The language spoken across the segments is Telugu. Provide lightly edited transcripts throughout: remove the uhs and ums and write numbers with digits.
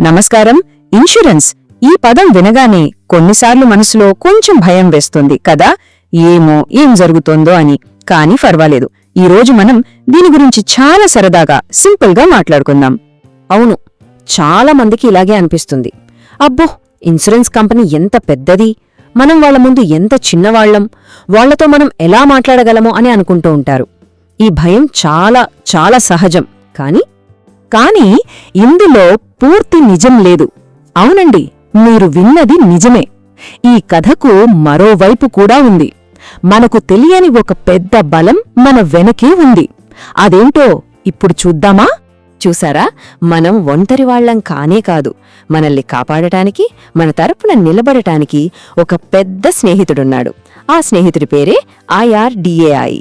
నమస్కారం. ఇన్సూరెన్స్ ఈ పదం వినగానే కొన్నిసార్లు మనసులో కొంచెం భయం వేస్తుంది కదా, ఏం జరుగుతోందో అని. కానీ పర్వాలేదు, ఈరోజు మనం దీని గురించి చాలా సరదాగా సింపుల్గా మాట్లాడుకుందాం. అవును, చాలా మందికి ఇలాగే అనిపిస్తుంది. అబ్బో, ఇన్సూరెన్స్ కంపెనీ ఎంత పెద్దది, మనం వాళ్ల ముందు ఎంత చిన్నవాళ్లం, వాళ్లతో మనం ఎలా మాట్లాడగలమో అని అనుకుంటూ ఉంటారు. ఈ భయం చాలా చాలా సహజం. కానీ ఇందులో పూర్తి నిజం లేదు. అవునండి, మీరు విన్నది నిజమే. ఈ కథకు మరోవైపు కూడా ఉంది. మనకు తెలియని ఒక పెద్ద బలం మన వెనకే ఉంది. అదేంటో ఇప్పుడు చూద్దామా? చూసారా, మనం ఒంటరివాళ్లం కానే కాదు. మనల్ని కాపాడటానికి, మన తరపున నిలబడటానికి ఒక పెద్ద స్నేహితుడున్నాడు. ఆ స్నేహితుడి పేరే IRDAI.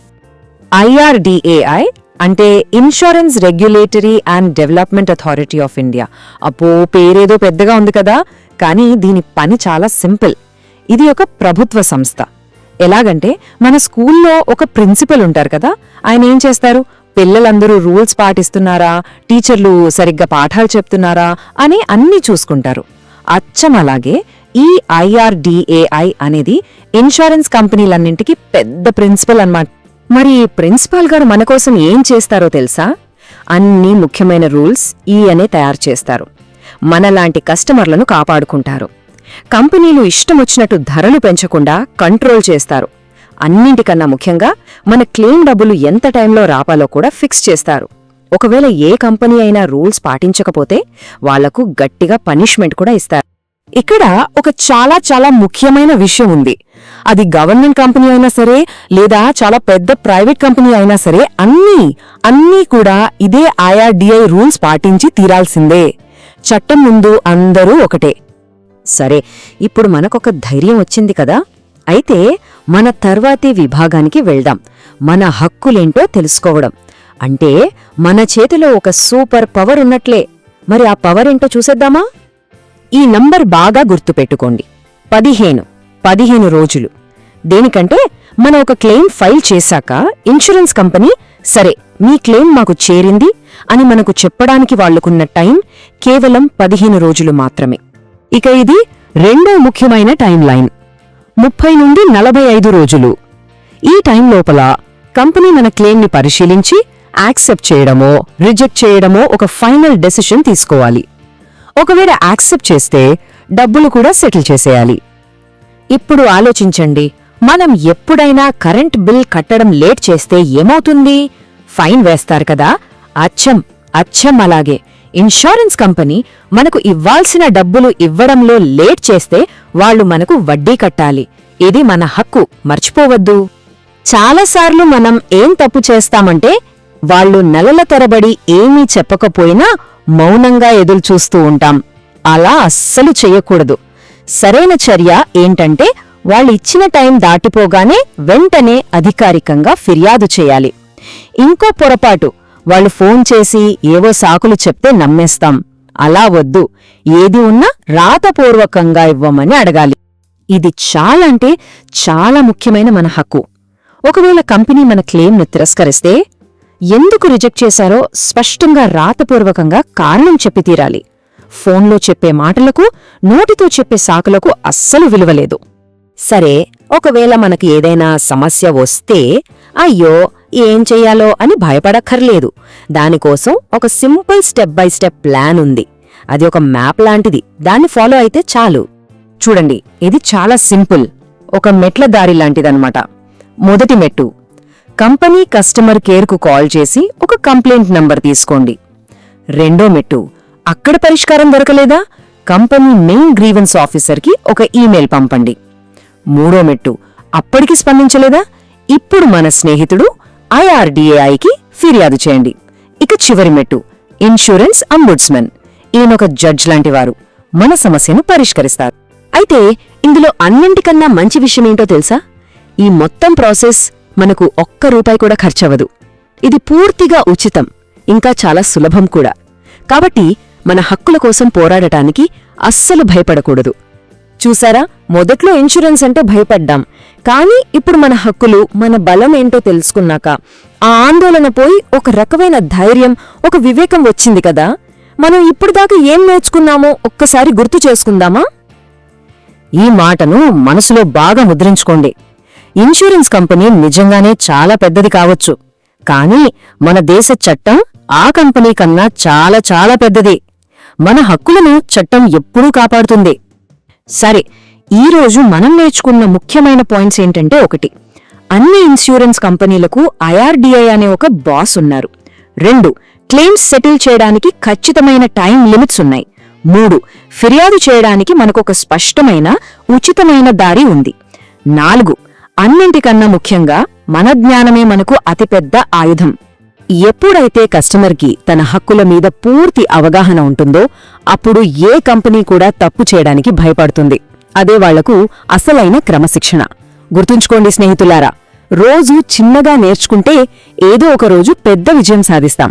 IRDAI అంటే insurance regulatory and development authority of India. అప్పో, పేరేదో పెద్దగా ఉంది కదా, కానీ దీని పని చాలా సింపుల్. ఇది ఒక ప్రభుత్వ సంస్థ. ఎలాగంటే, మన స్కూల్లో ఒక ప్రిన్సిపల్ ఉంటారు కదా, ఆయన ఏం చేస్తారు? పిల్లలందరూ రూల్స్ పాటిస్తున్నారా, టీచర్లు సరిగ్గా పాఠాలు చెప్తున్నారా అని అన్నీ చూసుకుంటారు. అచ్చం అలాగే ఈ IRDAI అనేది ఇన్సూరెన్స్ కంపెనీలన్నింటికి పెద్ద ప్రిన్సిపల్ అన్నమాట. మరి ప్రిన్సిపాల్ గారు మన కోసం ఏం చేస్తారో తెలుసా? అన్ని ముఖ్యమైన రూల్స్ ఈయనే తయారు చేస్తారు. మనలాంటి కస్టమర్లను కాపాడుకుంటారు. కంపెనీలు ఇష్టమొచ్చినట్టు ధరలు పెంచకుండా కంట్రోల్ చేస్తారు. అన్నింటికన్నా ముఖ్యంగా మన క్లెయిమ్ డబ్బులు ఎంత టైంలో రాపాలో కూడా ఫిక్స్ చేస్తారు. ఒకవేళ ఏ కంపెనీ అయినా రూల్స్ పాటించకపోతే వాళ్లకు గట్టిగా పనిష్మెంట్ కూడా ఇస్తారు. ఇక్కడ ఒక చాలా చాలా ముఖ్యమైన విషయం ఉంది. అది గవర్నమెంట్ కంపెనీ అయినా సరే, లేదా చాలా పెద్ద ప్రైవేట్ కంపెనీ అయినా సరే, అన్నీ కూడా ఇదే IRDAI రూల్స్ పాటించి తీరాల్సిందే. చట్టం ముందు అందరూ ఒకటే. సరే, ఇప్పుడు మనకొక ధైర్యం వచ్చింది కదా. అయితే మన తర్వాతి విభాగానికి వెళ్దాం. మన హక్కులేంటో తెలుసుకోవడం. అంటే మన చేతిలో ఒక సూపర్ పవర్ ఉన్నట్లే. మరి ఆ పవర్ ఏంటో చూసేద్దామా? ఈ నంబర్ బాగా గుర్తుపెట్టుకోండి. 15 రోజులు. దేనికంటే, మనం ఒక క్లెయిమ్ ఫైల్ చేశాక ఇన్సూరెన్స్ కంపెనీ సరే, మీ క్లెయిమ్ మాకు చేరింది అని మనకు చెప్పడానికి వాళ్లకున్న టైం కేవలం 15 రోజులు మాత్రమే. ఇక ఇది రెండో ముఖ్యమైన టైం లైన్, 30 నుండి 45 రోజులు. ఈ టైం లోపల కంపెనీ మన క్లెయిమ్ని పరిశీలించి యాక్సెప్ట్ చేయడమో రిజెక్ట్ చేయడమో ఒక ఫైనల్ డెసిషన్ తీసుకోవాలి. ఒకవేళ యాక్సెప్ట్ చేస్తే డబ్బులు కూడా సెటిల్ చేసేయాలి. ఇప్పుడు ఆలోచించండి, మనం ఎప్పుడైనా కరెంట్ బిల్ కట్టడం లేట్ చేస్తే ఏమవుతుంది? ఫైన్ వేస్తారు కదా. అచ్చం అలాగే ఇన్సూరెన్స్ కంపెనీ మనకు ఇవ్వాల్సిన డబ్బులు ఇవ్వడంలో లేట్ చేస్తే వాళ్లు మనకు వడ్డీ కట్టాలి. ఇది మన హక్కు, మర్చిపోవద్దు. చాలాసార్లు మనం ఏం తప్పు చేస్తామంటే, వాళ్లు నెలల తరబడి ఏమీ చెప్పకపోయినా మౌనంగా ఎదురుచూస్తూ ఉంటాం. అలా అస్సలు చెయ్యకూడదు. సరైన చర్య ఏంటంటే, వాళ్ళిచ్చిన టైం దాటిపోగానే వెంటనే అధికారికంగా ఫిర్యాదు చేయాలి. ఇంకో పొరపాటు, వాళ్ళు ఫోన్ చేసి ఏవో సాకులు చెప్తే నమ్మేస్తాం. అలా వద్దు. ఏది ఉన్నా రాతపూర్వకంగా ఇవ్వమని అడగాలి. ఇది చాలా ముఖ్యమైన మన హక్కు. ఒకవేళ కంపెనీ మన క్లెయిమ్ను తిరస్కరిస్తే, ఎందుకు రిజెక్ట్ చేశారో స్పష్టంగా రాతపూర్వకంగా కారణం చెప్పి తీరాలి. ఫోన్లో చెప్పే మాటలకు, నోటితో చెప్పే సాకులకు అస్సలు విలువలేదు. సరే, ఒకవేళ మనకు ఏదైనా సమస్య వస్తే అయ్యో ఏం చెయ్యాలో అని భయపడక్కర్లేదు. దానికోసం ఒక simple step by step plan ఉంది. అది ఒక మ్యాప్ లాంటిది. దాన్ని ఫాలో అయితే చాలు. చూడండి, ఇది చాలా సింపుల్. ఒక మెట్ల దారి లాంటిదన్నమాట. మొదటి మెట్టు, కంపెనీ కస్టమర్ కేర్కు కాల్ చేసి ఒక కంప్లైంట్ నంబర్ తీసుకోండి. రెండో మెట్టు, అక్కడ పరిష్కారం దొరకలేదా, కంపెనీ మెయిన్ గ్రీవెన్స్ ఆఫీసర్కి ఒక ఈమెయిల్ పంపండి. మూడో మెట్టు, అప్పటికి స్పందించలేదా, ఇప్పుడు మన స్నేహితుడు IRDAIకి ఫిర్యాదు చేయండి. ఇక చివరి మెట్టు, ఇన్సూరెన్స్ అంబుడ్స్మన్. ఈయనొక జడ్జ్ లాంటివారు, మన సమస్యను పరిష్కరిస్తారు. అయితే ఇందులో అన్నింటికన్నా మంచి విషయమేంటో తెలుసా? ఈ మొత్తం ప్రాసెస్ మనకు ₹1 కూడా ఖర్చవదు. ఇది పూర్తిగా ఉచితం, ఇంకా చాలా సులభం కూడా. కాబట్టి మన హక్కుల కోసం పోరాడటానికి అస్సలు భయపడకూడదు. చూసారా, మొదట్లో ఇన్సూరెన్స్ అంటే భయపడ్డాం. కానీ ఇప్పుడు మన హక్కులు, మన బలం ఏంటో తెలుసుకున్నాక ఆ ఆందోళన పోయి ఒక రకమైన ధైర్యం, ఒక వివేకం వచ్చింది కదా. మనం ఇప్పటిదాకా ఏం నేర్చుకున్నామో ఒక్కసారి గుర్తు చేసుకుందామా? ఈ మాటను మనసులో బాగా ముద్రించుకోండి. ఇన్సూరెన్స్ కంపెనీ నిజంగానే చాలా పెద్దది కావచ్చు, కానీ మన దేశ చట్టం ఆ కంపెనీ కన్నా చాలా చాలా పెద్దది. మన హక్కులను చట్టం ఎప్పుడూ కాపాడుతుంది. సరే, ఈరోజు మనం నేర్చుకున్న ముఖ్యమైన పాయింట్స్ ఏంటంటే, 1, అన్ని ఇన్సూరెన్స్ కంపెనీలకు IRDAI అనే ఒక బాస్ ఉన్నారు. 2, క్లెయిమ్స్ సెటిల్ చేయడానికి ఖచ్చితమైన టైం లిమిట్స్ ఉన్నాయి. 3, ఫిర్యాదు చేయడానికి మనకొక స్పష్టమైన ఉచితమైన దారి ఉంది. 4, అన్నింటికన్నా ముఖ్యంగా మన జ్ఞానమే మనకు అతిపెద్ద ఆయుధం. ఎప్పుడైతే కస్టమర్కి తన హక్కుల మీద పూర్తి అవగాహన ఉంటుందో అప్పుడు ఏ కంపెనీ కూడా తప్పు చేయడానికి భయపడుతుంది. అదే వాళ్లకు అసలైన క్రమశిక్షణ. గుర్తుంచుకోండి స్నేహితులారా, రోజూ చిన్నగా నేర్చుకుంటే ఏదో ఒక రోజు పెద్ద విజయం సాధిస్తాం.